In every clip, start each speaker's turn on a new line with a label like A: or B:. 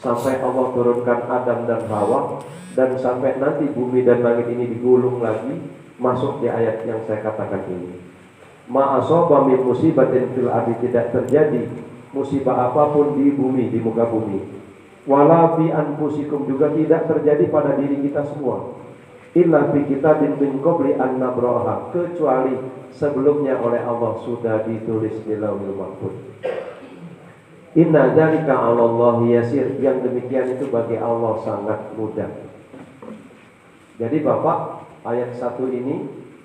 A: sampai Allah turunkan Adam dan Hawa, dan sampai nanti bumi dan langit ini digulung lagi, masuk di ayat yang saya katakan ini. Ma asaba min musibatin fil ardi, tidak terjadi musibah apapun di bumi, di muka bumi. Wala fi anfusikum, juga tidak terjadi pada diri kita semua. Illa fi kitabin min qabli an nabraha, kecuali sebelumnya oleh Allah sudah ditulis di Lauhul Mahfuz. Inna dzalika 'alallahi yasir, yang demikian itu bagi Allah sangat mudah. Jadi Bapak, ayat 1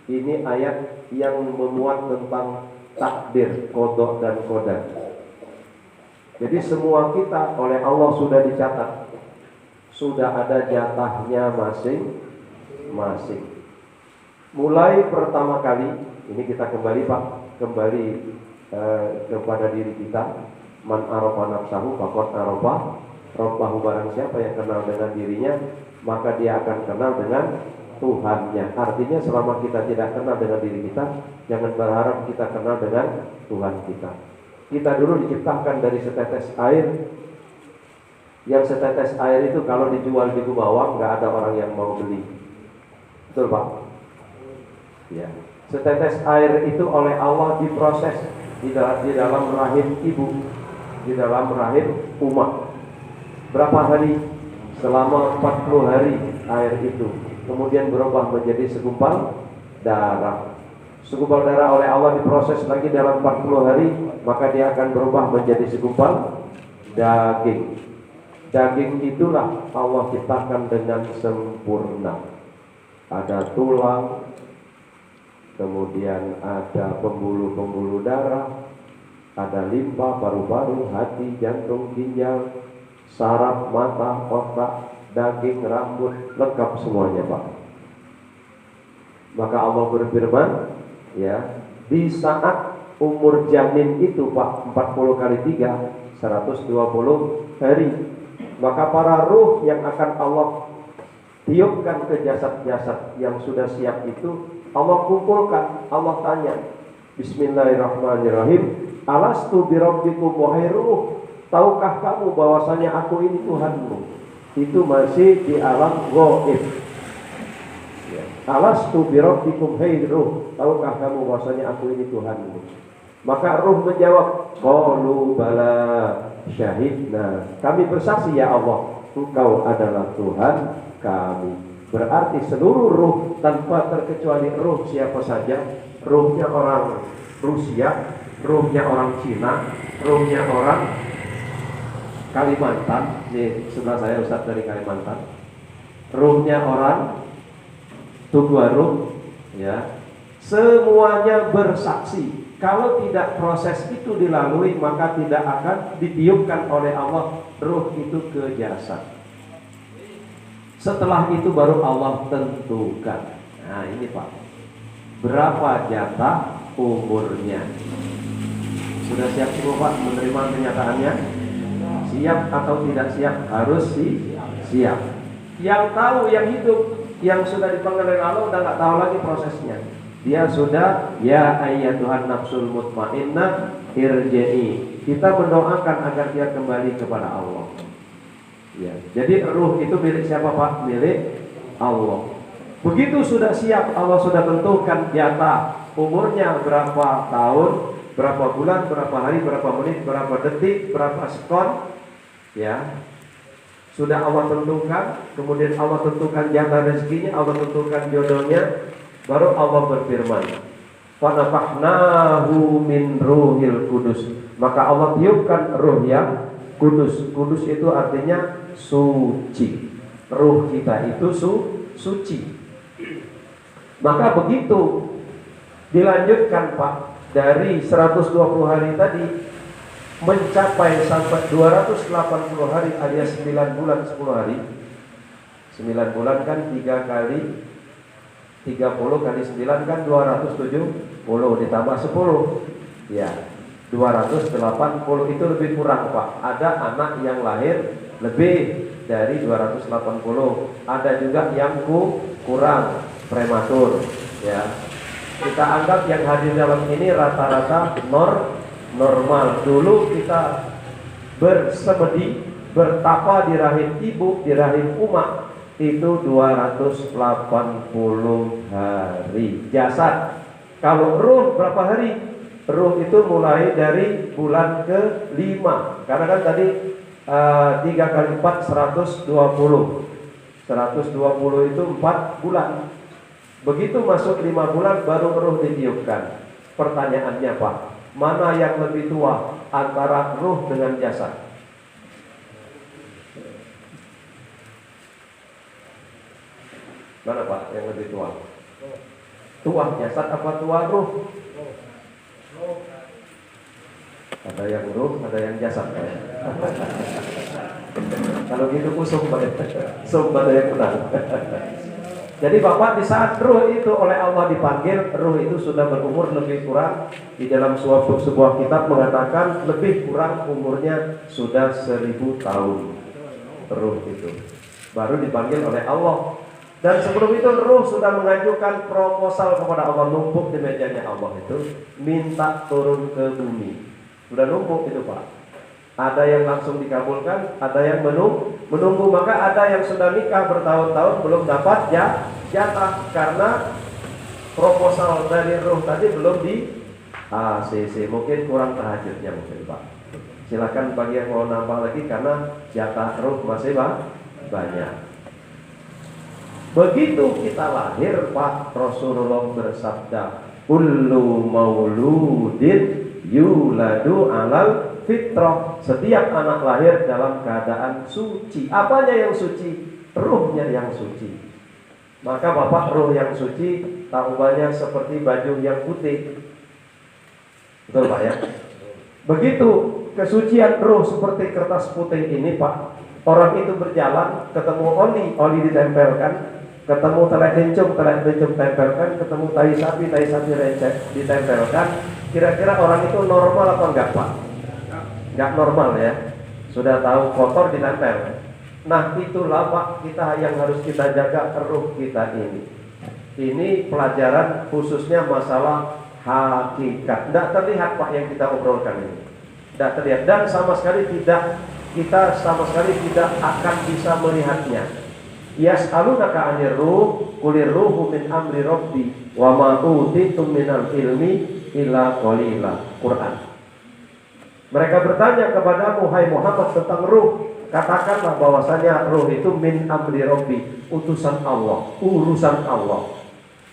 A: ini ayat yang memuat tentang takdir, qada dan qadar. Jadi semua kita oleh Allah sudah dicatat, sudah ada jatahnya masing-masing. Mulai pertama kali, ini kita kembali Pak, kembali kepada diri kita. Man arafa nafsahu faqad arafa rabbahu, barang siapa yang kenal dengan dirinya, maka dia akan kenal dengan Tuhannya. Artinya selama kita tidak kenal dengan diri kita, jangan berharap kita kenal dengan Tuhan kita. Kita dulu diciptakan dari setetes air, yang setetes air itu kalau dijual di Gumawang nggak ada orang yang mau beli. Betul Pak? Ya. Setetes air itu oleh Allah diproses di dalam rahim ibu, di dalam rahim umat. Berapa hari? Selama 40 hari air itu kemudian berubah menjadi segumpal darah. Segumpal darah oleh Allah diproses lagi dalam 40 hari, maka dia akan berubah menjadi segumpal daging. Daging itulah Allah ciptakan dengan sempurna. Ada tulang, kemudian ada pembuluh-pembuluh darah, ada limpa, paru-paru, hati, jantung, ginjal, saraf, mata, otak, daging, rambut, lengkap semuanya Pak. Maka Allah berfirman, ya, di saat umur janin itu Pak, 40 kali 3, 120 hari. Maka para ruh yang akan Allah tiupkan ke jasad-jasad yang sudah siap itu, Allah kumpulkan, Allah tanya, Bismillahirrahmanirrahim, alastu birabbikum, wahai ruh, tahukah kamu bahwasanya aku ini Tuhanmu? Itu masih di alam gaib. Ya. Alastu birabbikum, hai ruh, tahukah kamu bahwasanya aku ini Tuhanmu? Maka ruh menjawab, qalu bala syahidna, kami bersaksi ya Allah, Engkau adalah Tuhan kami. Berarti seluruh ruh tanpa terkecuali ruh siapa saja, ruhnya orang Rusia, ruhnya orang Cina, ruhnya orang Kalimantan, ini sebelah saya Ustaz dari Kalimantan, ruhnya orang Tuguaru, ya, semuanya bersaksi. Kalau tidak proses itu dilalui, maka tidak akan ditiupkan oleh Allah ruh itu ke jasad. Setelah itu baru Allah tentukan. Nah ini Pak, berapa jatah umurnya? Sudah siap semua Pak menerima kenyataannya? Siap atau tidak siap? Harus siap. Yang tahu, yang hidup, yang sudah dipanggil oleh Allah udah nggak tahu lagi prosesnya. Dia sudah, ya ayyatuhan nafsul mutmainnah irji'i. Kita mendoakan agar dia kembali kepada Allah. Ya, jadi ruh itu milik siapa Pak? Milik Allah. Begitu sudah siap, Allah sudah tentukan jatah umurnya berapa tahun, berapa bulan, berapa hari, berapa menit, berapa detik, berapa skor. Ya, sudah Allah tentukan. Kemudian Allah tentukan jatah rezekinya, Allah tentukan jodohnya. Baru Allah berfirman, "Fanafahnahu min ruhil kudus." Maka Allah tiupkan ruh yang kudus. Kudus itu artinya suci. Ruh kita itu suci. Maka begitu dilanjutkan Pak, dari 120 hari tadi mencapai sampai 280 hari alias 9 bulan 10 hari. 9 bulan kan 3 kali 30 kali 9 kan 270 ditambah 10. Ya, 280 itu lebih kurang Pak. Ada anak yang lahir lebih dari 280. Ada juga yang kurang, prematur. Ya. Kita anggap yang hadir dalam ini rata-rata normal. Dulu kita bersemedi bertapa di rahim ibu, di rahim umat itu 280 hari jasad. Kalau ruh berapa hari? Ruh itu mulai dari bulan ke-5. Karena kan tadi 3 kali 4 120. 120 itu 4 bulan. Begitu masuk 5 bulan baru ruh ditiupkan. Pertanyaannya Pak, mana yang lebih tua antara ruh dengan jasad? Mana Pak yang lebih tua? Tua jasad apa tua ruh? Ada yang ruh, ada yang jasad. Kalau gitu usum Pak, ada yang menang. Jadi Bapak, di saat ruh itu oleh Allah dipanggil, ruh itu sudah berumur lebih kurang, di dalam sebuah kitab mengatakan lebih kurang umurnya sudah 1000 tahun. Ruh itu baru dipanggil oleh Allah. Dan sebelum itu ruh sudah mengajukan proposal kepada Allah, numpuk di mejanya Allah itu, minta turun ke bumi. Sudah numpuk itu Pak. Ada yang langsung dikabulkan, ada yang menunggu. Maka ada yang sudah nikah bertahun-tahun belum dapat jatah karena proposal dari ruh tadi belum di ACC. Mungkin kurang tahajudnya mungkin Pak. Silakan bagi yang mau nambah lagi karena jatah ruh masih banyak. Begitu kita lahir Pak, Rasulullah bersabda, kullu mauludin yuladu alal fitrah. Setiap anak lahir dalam keadaan suci. Apanya yang suci? Ruhnya yang suci. Maka Bapak, ruh yang suci taubannya seperti baju yang putih. Betul Pak ya? Begitu kesucian ruh seperti kertas putih ini Pak. Orang itu berjalan, ketemu oli ditempelkan, ketemu telek bencong tempelkan, ketemu tai sapi receh ditempelkan. Kira-kira orang itu normal apa enggak Pak? Enggak normal ya. Sudah tahu kotor ditempel. Nah itulah Pak, kita yang harus kita jaga ruh kita ini. Ini pelajaran khususnya masalah hakikat. Tidak terlihat Pak yang kita obrolkan ini. Tidak terlihat dan kita sama sekali tidak akan bisa melihatnya. Yas'alunaka 'anir ruh, qulir ruhu min amri rabbi wa ma utitum minal ilmi illa qalila. Quran. Mereka bertanya kepadamu, hai Muhammad, tentang ruh. Katakanlah bahwasanya ruh itu min amri rabbi, utusan Allah, urusan Allah.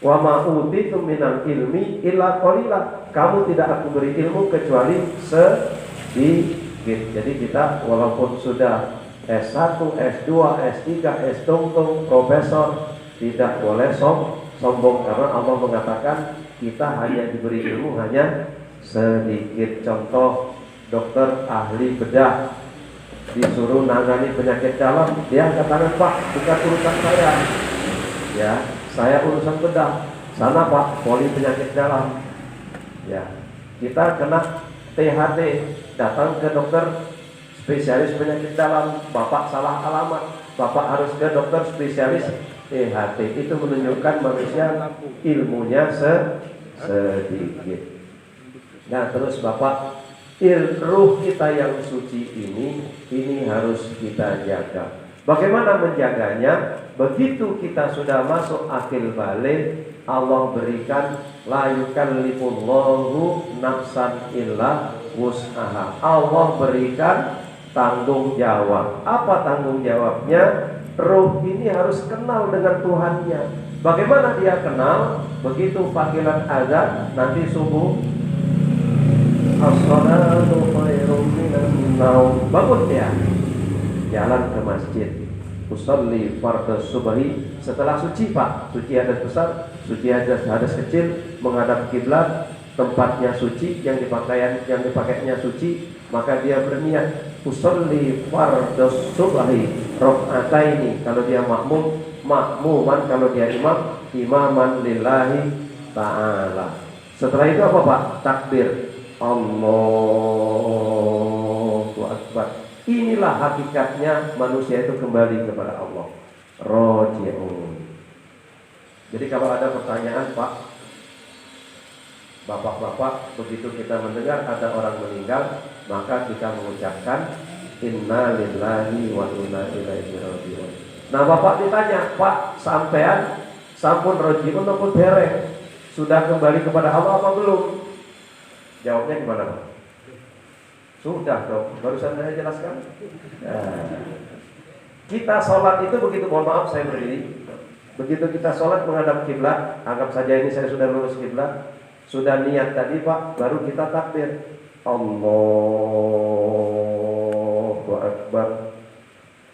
A: Wa ma utitum minal ilmi illa qalila. Kamu tidak aku beri ilmu kecuali sedikit. Jadi kita walaupun sudah S1, S2, S3, S-tungtung, profesor, tidak boleh sombong karena Allah mengatakan kita hanya diberi ilmu hanya sedikit. Contoh, dokter ahli bedah disuruh nangani penyakit dalam, dia katakan, Pak, bukan urusan saya. Ya, saya urusan bedah. Sana Pak, poli penyakit dalam. Ya, kita kena THT, datang ke dokter spesialis penyakit dalam, Bapak salah alamat, Bapak harus ke dokter spesialis THT. Itu menunjukkan manusia ilmunya sedikit. Nah terus Bapak, ruh kita yang suci ini harus kita jaga. Bagaimana menjaganya? Begitu kita sudah masuk akil balik, Allah berikan la yukallifullahu nafsan illa wus'aha. Allah berikan tanggung jawab. Apa tanggung jawabnya? Ruh ini harus kenal dengan Tuhannya. Bagaimana dia kenal? Begitu panggilan azan nanti subuh, as-salatu khairum minan naum, bangun dia, jalan ke masjid, usolli fardhu subhi. Setelah suci Pak, suci hadas besar, suci hadas kecil, menghadap kiblat, tempatnya suci, yang dipakainya suci, maka dia berniat usolli fardhu subhi rakaataini. Kalau dia makmuman, kalau dia imam, imaman lillahi ta'ala. Setelah itu apa Pak? Takbir, Allahu Akbar. Inilah hakikatnya manusia itu kembali kepada Allah. Roji'un. Jadi kalau ada pertanyaan Pak, Bapak-bapak, begitu kita mendengar ada orang meninggal, maka kita mengucapkan Inna lillahi wa inna ilaihi raji'un. Nah, Bapak ditanya, Pak, sampean sampun rojiun atau dereng? Sudah kembali kepada Allah apa belum? Jawabnya gimana, Pak? Sudah dong, barusan saya jelaskan. Kita sholat itu begitu, mohon maaf saya berdiri. Begitu kita sholat menghadap kiblat, anggap saja ini saya sudah lurus kiblat, sudah niat tadi Pak, baru kita takbir. Allahu Akbar.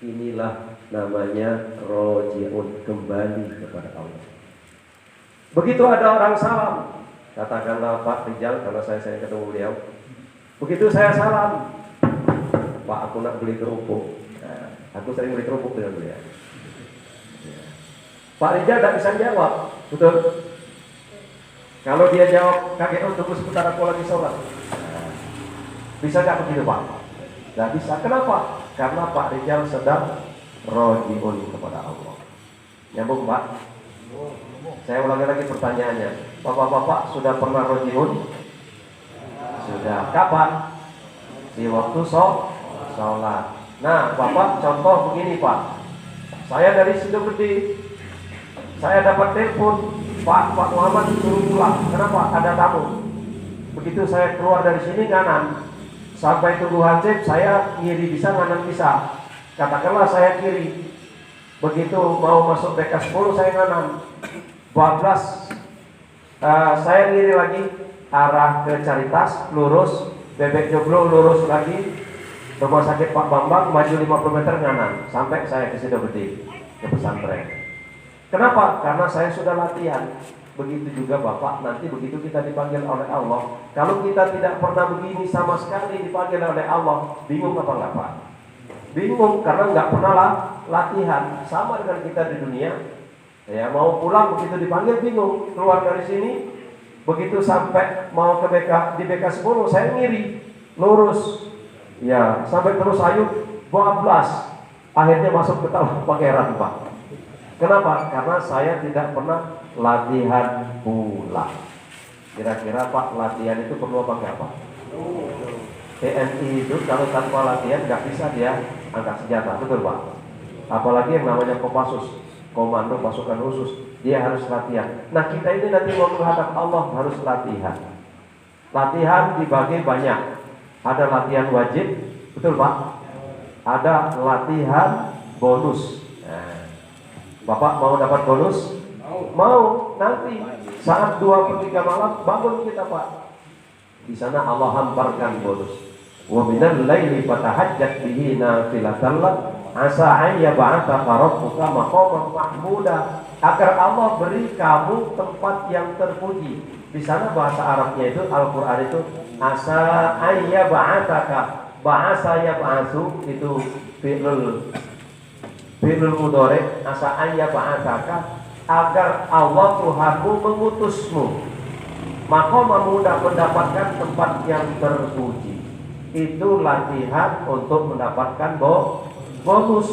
A: Inilah namanya rojiun, kembali kepada Allah. Begitu ada orang salam, katakanlah Pak Rijal, karena saya ketemu beliau. Begitu saya salam, Pak aku nak beli kerupuk. Nah, aku sering beli kerupuk dengan beliau. Pak Rijal tidak bisa jawab, betul? Kalau dia jawab kakek tunggu sebentar aku lagi sholat. Bisa gak begitu Pak? Gak bisa. Kenapa? Karena Pak Rijal sedang rojiun kepada Allah. Nyambung Pak? Saya ulangi lagi pertanyaannya. Bapak-bapak sudah pernah rojiun? Sudah. Kapan? Di waktu sholat. Nah Bapak contoh begini Pak. Saya dari Sidogede, saya dapat telepon, Pak Muhammad disuruh pulang. Kenapa? Ada tamu. Begitu saya keluar dari sini nganan, sampai tunggu hansip saya ngiri bisa, nganan bisa. Katakanlah saya kiri, begitu mau masuk BK 10 saya nganan, 12 saya ngiri lagi arah ke Caritas, lurus, Bebek Joglo lurus lagi, rumah sakit Pak Bambang maju 50 meter nganan, sampai saya ke Sidogede, ke pesantren. Kenapa? Karena saya sudah latihan. Begitu juga Bapak, nanti begitu kita dipanggil oleh Allah, kalau kita tidak pernah begini sama sekali dipanggil oleh Allah, bingung apa enggak Pak? Bingung karena nggak pernah latihan. Sama dengan kita di dunia, ya mau pulang begitu dipanggil bingung, keluar dari sini begitu sampai mau ke di BK 10 saya ngiri, lurus, ya sampai terus Ayub 12, akhirnya masuk ke Taman Pangeran Pak. Kenapa? Karena saya tidak pernah latihan pulang. Kira-kira Pak, latihan itu perlu apa enggak Pak? TNI itu kalau tanpa latihan nggak bisa dia angkat senjata, betul Pak? Apalagi yang namanya Kopassus, Komando Pasukan Khusus, dia harus latihan. Nah kita ini nanti mau menghadap Allah harus latihan. Latihan dibagi banyak. Ada latihan wajib, betul Pak? Ada latihan bonus. Bapak mau dapat bonus? Mau. Nanti saat 2/3 malam bangun kita Pak. Di sana Allah hamparkan bonus. Wa minal laili fatahajjat bihi nafilatan lak asa an yab'atsaka rabbuka maqaman mahmuda. Agar Allah beri kamu tempat yang terpuji. Di sana bahasa Arabnya itu Al-Qur'an itu asa an yab'atsaka. Bahasa yab'atsu itu fi'lul mudhari, asa ayya ba'atsaka, agar Allah Tuhanmu mengutusmu, maka mudah mendapatkan tempat yang terpuji. Itu latihan untuk mendapatkan bonus.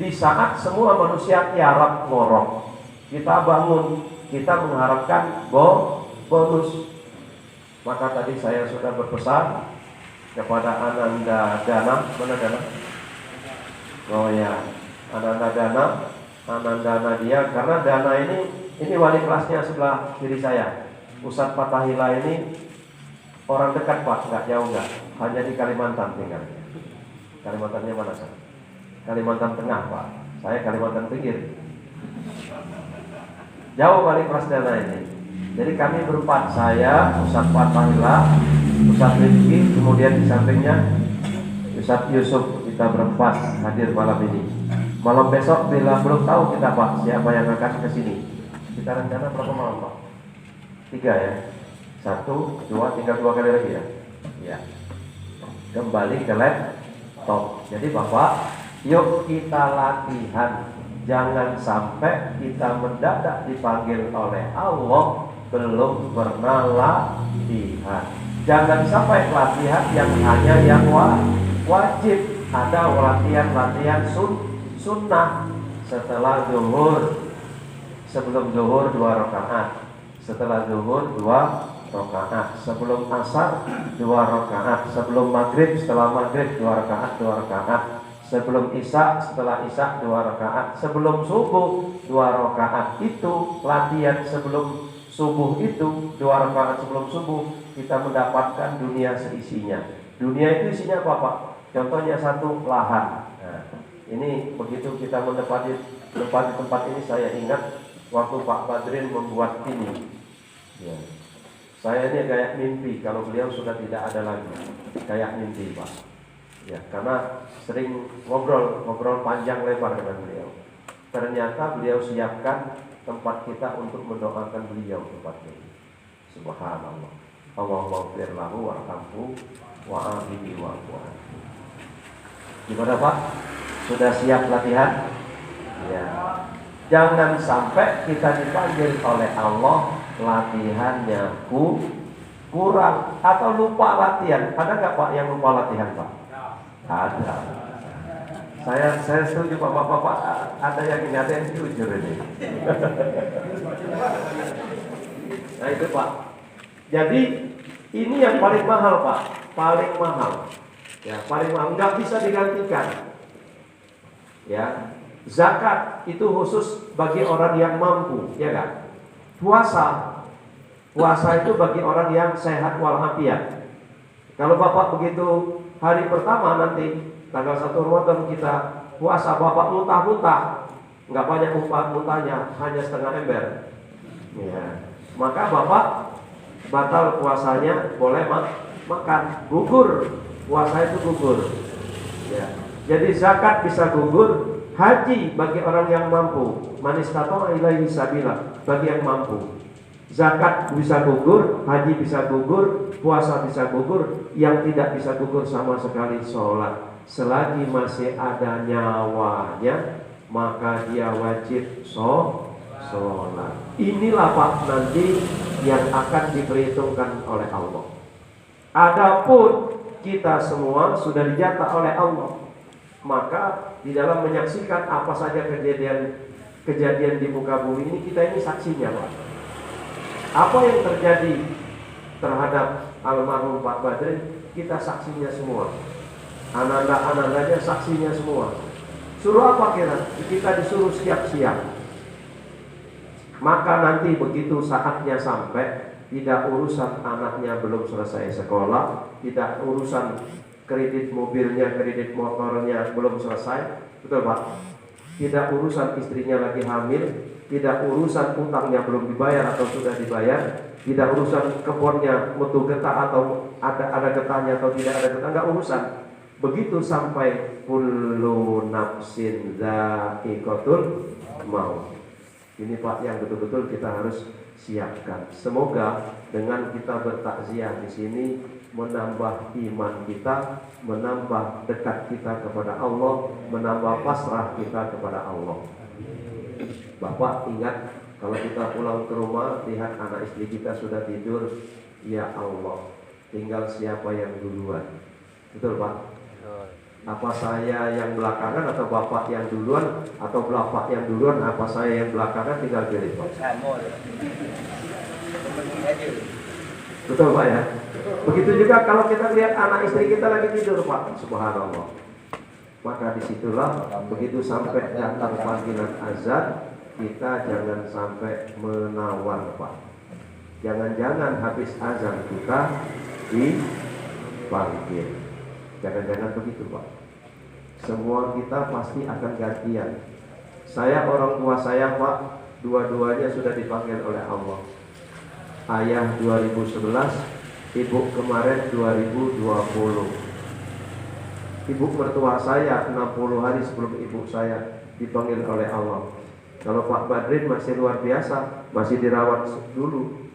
A: Di saat semua manusia tiarap ngorok, kita bangun, kita mengharapkan bonus. Maka tadi saya sudah berpesan kepada Ananda Dana, mana Dana? Oh ya, Ananda Nadia, karena Dana ini wali kelasnya sebelah kiri saya. Ustadz Fatahila ini orang dekat Pak, nggak jauh nggak, hanya di Kalimantan tinggal. Kalimantannya mana Pak? Kalimantan Tengah Pak, saya Kalimantan Pinggir. Jauh wali kelas Dana ini. Jadi kami berempat, saya, Ustadz Fatahila, Ustadz Rizki, kemudian di sampingnya Ustadz Yusuf, kita berempat hadir malam ini. Malam besok bila belum tahu kita Pak siapa yang akan ke sini. Kita rencana berapa malam Pak? 3 ya. 1, 2, tinggal 2 kali lagi ya. Ya. Kembali ke laptop. Jadi Bapak, yuk kita latihan. Jangan sampai kita mendadak dipanggil oleh Allah belum pernah latihan. Jangan sampai latihan yang hanya yang wajib. Ada latihan sunnah setelah zuhur, sebelum zuhur 2 rakaat, setelah zuhur 2 rakaat, sebelum asar 2 rakaat, sebelum maghrib, setelah maghrib 2 rakaat, 2 rakaat, sebelum isya, setelah isya 2 rakaat, sebelum subuh 2 rakaat. Itu latihan sebelum subuh, itu 2 rakaat sebelum subuh, kita mendapatkan dunia seisinya. Dunia itu isinya apa Pak? Contohnya satu, lahan. Nah, ini begitu kita menempati tempat ini, saya ingat waktu Pak Badrin membuat ini. Ya. Saya ini kayak mimpi kalau beliau sudah tidak ada lagi. Kayak mimpi Pak. Ya, karena sering ngobrol panjang lebar dengan beliau. Ternyata beliau siapkan tempat kita untuk mendoakan beliau tempat ini. Subhanallah. Allahumma ighfir lahu warhamhu wa'afihi wa'fu anhu. Gimana Pak? Sudah siap latihan? Ya. Jangan sampai kita dipanggil oleh Allah latihannya kurang atau lupa latihan. Ada nggak Pak yang lupa latihan Pak? Ada. Saya setuju Bapak-bapak, ada yang ini, ada yang jujur ini. Nah itu Pak. Jadi ini yang paling mahal Pak, paling mahal. Ya, paling mahal, nggak bisa digantikan. Ya, zakat itu khusus bagi orang yang mampu, ya kan? Puasa itu bagi orang yang sehat walafiat. Kalau Bapak begitu hari pertama nanti tanggal 1 Ramadan kita puasa, Bapak muntah-muntah, nggak banyak muntahnya, hanya setengah ember. Ya, maka Bapak batal puasanya, boleh makan, gugur. Puasa itu gugur. Ya. Jadi zakat bisa gugur, haji bagi orang yang mampu, man istata'a ilaihi sabila, bagi yang mampu. Zakat bisa gugur, haji bisa gugur, puasa bisa gugur. Yang tidak bisa gugur sama sekali sholat. Selagi masih ada nyawanya, maka dia wajib sholat. Inilah Pak nanti yang akan diperhitungkan oleh Allah. Adapun kita semua sudah dijatah oleh Allah, maka di dalam menyaksikan apa saja kejadian di muka bumi ini, kita ini saksinya Pak. Apa yang terjadi terhadap almarhum Pak Badrin, kita saksinya semua. Ananda-anandanya saksinya semua. Suruh apa kira? Kita disuruh siap-siap. Maka nanti begitu saatnya sampai, tidak urusan anaknya belum selesai sekolah, tidak urusan kredit mobilnya, kredit motornya belum selesai, betul Pak? Tidak urusan istrinya lagi hamil, tidak urusan utangnya belum dibayar atau sudah dibayar, tidak urusan kebunnya mutu getah atau ada getahnya atau tidak ada getah, enggak urusan. Begitu sampai kullu nafsin dha'iqatul maut. Ini Pak yang betul-betul kita harus siapkan. Semoga dengan kita bertakziah di sini menambah iman kita, menambah dekat kita kepada Allah, menambah pasrah kita kepada Allah. Bapak ingat kalau kita pulang ke rumah lihat anak istri kita sudah tidur, ya Allah, tinggal siapa yang duluan? Betul Pak? Apa saya yang belakangan atau Bapak yang duluan, atau Bapak yang duluan, apa saya yang belakangan, tinggal pilih Pak. Betul Pak ya? Begitu juga kalau kita lihat anak istri kita lagi tidur Pak, subhanallah. Maka disitulah begitu sampai datang panggilan azan, kita jangan sampai menawar Pak. Jangan-jangan habis azan kita dipanggil. Jangan-jangan begitu Pak. Semua kita pasti akan gantian. Saya, orang tua saya Pak, dua-duanya sudah dipanggil oleh Allah. Ayah 2011, ibu kemarin 2020. Ibu mertua saya 60 hari sebelum ibu saya dipanggil oleh Allah. Kalau Pak Badrin masih luar biasa, masih dirawat dulu.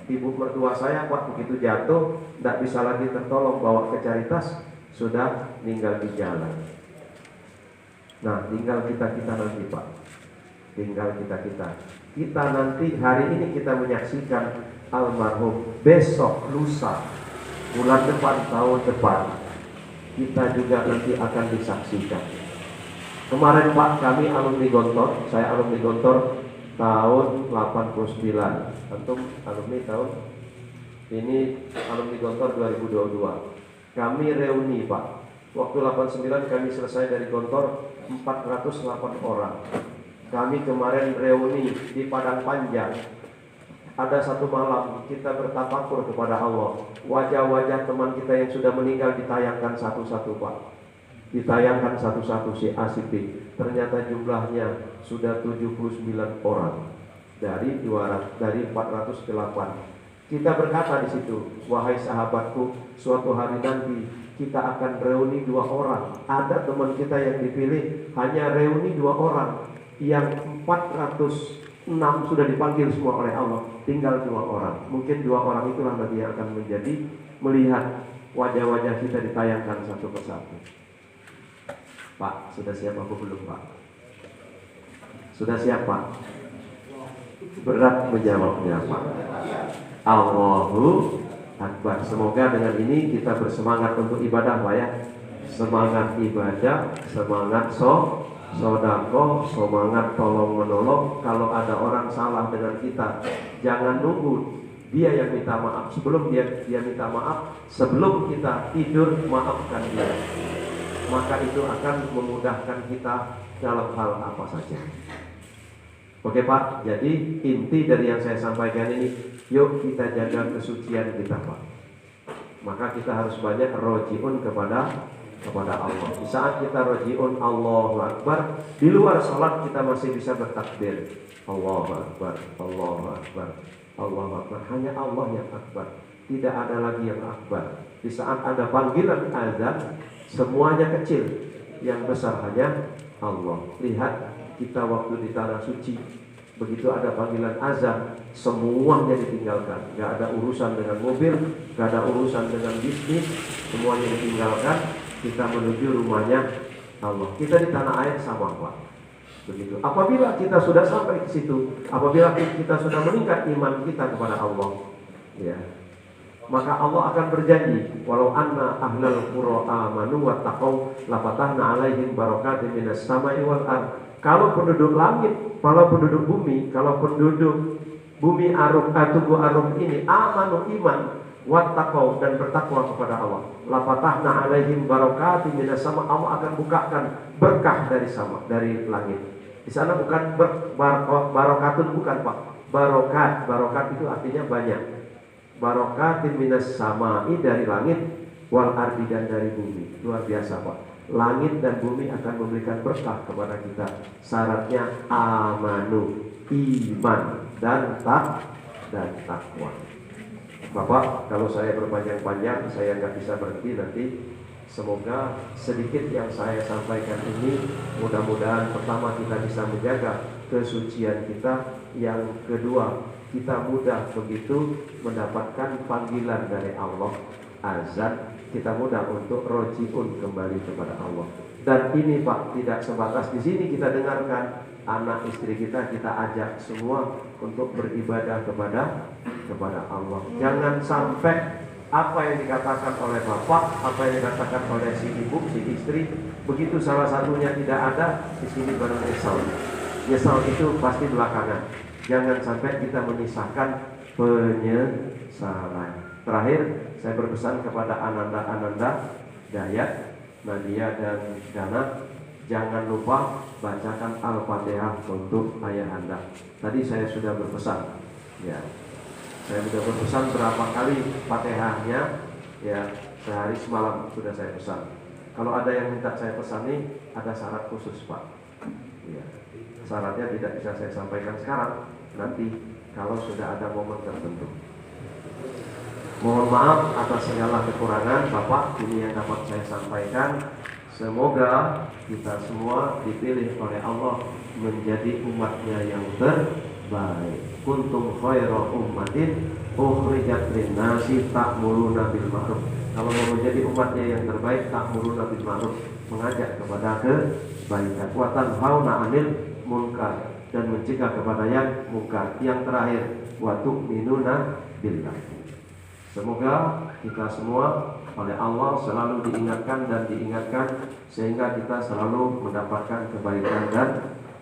A: Ibu mertua saya Pak begitu jatuh, tidak bisa lagi tertolong, bawa ke Caritas, sudah meninggal di jalan. Nah, tinggal kita nanti Pak. Tinggal kita. Kita nanti hari ini kita menyaksikan almarhum, besok, lusa, bulan depan, tahun depan kita juga nanti akan disaksikan. Kemarin Pak, kami alumni Gontor, saya alumni Gontor tahun 89. Antum alumni tahun Ini alumni Gontor 2022. Kami reuni Pak. Waktu 89 kami selesai dari Gontor 408 orang. Kami kemarin reuni di Padang Panjang. Ada satu malam kita bertafakur kepada Allah. Wajah-wajah teman kita yang sudah meninggal ditayangkan satu-satu Pak. Ditayangkan satu-satu si A, si B. Ternyata jumlahnya sudah 79 orang dari 408. Kita berkata di situ, wahai sahabatku, suatu hari nanti kita akan reuni 2 orang. Ada teman kita yang dipilih hanya reuni 2 orang, yang 406 sudah dipanggil semua oleh Allah, tinggal 2 orang. Mungkin 2 orang itulah nanti yang akan menjadi melihat wajah-wajah kita ditayangkan satu persatu. Pak, sudah siap apa belum Pak? Sudah siap Pak? Berat menjawabnya Pak. Allahu Akbar. Semoga dengan ini kita bersemangat untuk ibadah Pak ya. Semangat ibadah, semangat sodako, semangat tolong menolong. Kalau ada orang salah dengan kita, jangan nunggu dia yang minta maaf. Sebelum dia minta maaf, sebelum kita tidur, maafkan dia. Maka itu akan memudahkan kita dalam hal apa saja. Oke Pak, jadi inti dari yang saya sampaikan ini, yuk kita jaga kesucian kita Pak. Maka kita harus banyak rojiun kepada Allah. Di saat kita rojiun Allahu Akbar, di luar sholat kita masih bisa bertakbir Allahu Akbar, Allahu Akbar, Allahu Akbar. Hanya Allah yang akbar, tidak ada lagi yang akbar. Di saat ada panggilan azan, semuanya kecil, yang besar hanya Allah. Lihat kita waktu di tanah suci, begitu ada panggilan azan, semuanya ditinggalkan. Gak ada urusan dengan mobil, gak ada urusan dengan bisnis, semuanya ditinggalkan. Kita menuju rumahnya Allah. Kita di tanah air sama Pak. Begitu. Apabila kita sudah sampai ke situ, apabila kita sudah meningkat iman kita kepada Allah, ya, maka Allah akan berjanji, walau anna ahlal qura amanu wattaqau lafatahna alaihim barakatin minas sama'i wal ardh. Kalau penduduk langit, kalau penduduk bumi, kalau penduduk bumi arum, tubuh arum ini amanu iman, wattaqau dan bertakwa kepada Allah, lafatahna alaihim barakatin minas sama, Allah akan bukakan berkah dari sama, dari langit. Di sana bukan barokatun, bukan Pak, barokat. Barokat itu artinya banyak. Barokatin minas sama'i dari langit, wal ardi dan dari bumi. Luar biasa Pak. Langit dan bumi akan memberikan berkah kepada kita. Syaratnya amanu, iman dan takwa. Bapak, kalau saya berpanjang-panjang, saya nggak bisa berhenti nanti. Semoga sedikit yang saya sampaikan ini, mudah-mudahan pertama kita bisa menjaga kesucian kita. Yang kedua, kita mudah begitu mendapatkan panggilan dari Allah, azan. Kita mudah untuk rojiun kembali kepada Allah. Dan ini Pak, tidak sebatas di sini kita dengarkan, anak istri kita ajak semua untuk beribadah kepada Allah. Jangan sampai apa yang dikatakan oleh bapak, apa yang dikatakan oleh si ibu, si istri, begitu salah satunya tidak ada, di sini baru nyesal. Nyesal itu pasti belakangan. Jangan sampai kita menyisakan penyesalan. Terakhir, saya berpesan kepada Ananda Dayat, Nadia dan Dana, jangan lupa bacakan Al-Fatihah untuk ayah anda. Tadi saya sudah berpesan, ya. Saya sudah berpesan berapa kali Fatihahnya, ya, sehari semalam sudah saya pesan. Kalau ada yang minta saya pesan nih, ada syarat khusus Pak. Ya. Syaratnya tidak bisa saya sampaikan sekarang, nanti kalau sudah ada momen tertentu. Mohon maaf atas segala kekurangan Bapak, ini yang dapat saya sampaikan. Semoga kita semua dipilih oleh Allah menjadi umatnya yang terbaik. Kuntum khairu ummatin ukhrijat lin-nasi ta'muruna bil ma'ruf. Kalau mau menjadi umatnya yang terbaik, ta'muruna bil ma'ruf, mengajak kepada kebaikan, wa tanhauna 'anil munkar, dan mencegah kepada yang munkar. Yang terakhir, wa tu'minuna billah. Semoga kita semua oleh Allah selalu diingatkan dan diingatkan, sehingga kita selalu mendapatkan kebaikan dan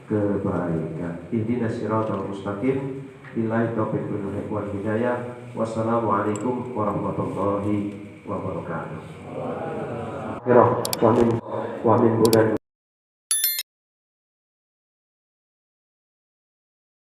A: kebaikan. Ihdinas siratal mustaqim. Billahi taufiq wal hidayah. Wassalamualaikum warahmatullahi wabarakatuh. Wa min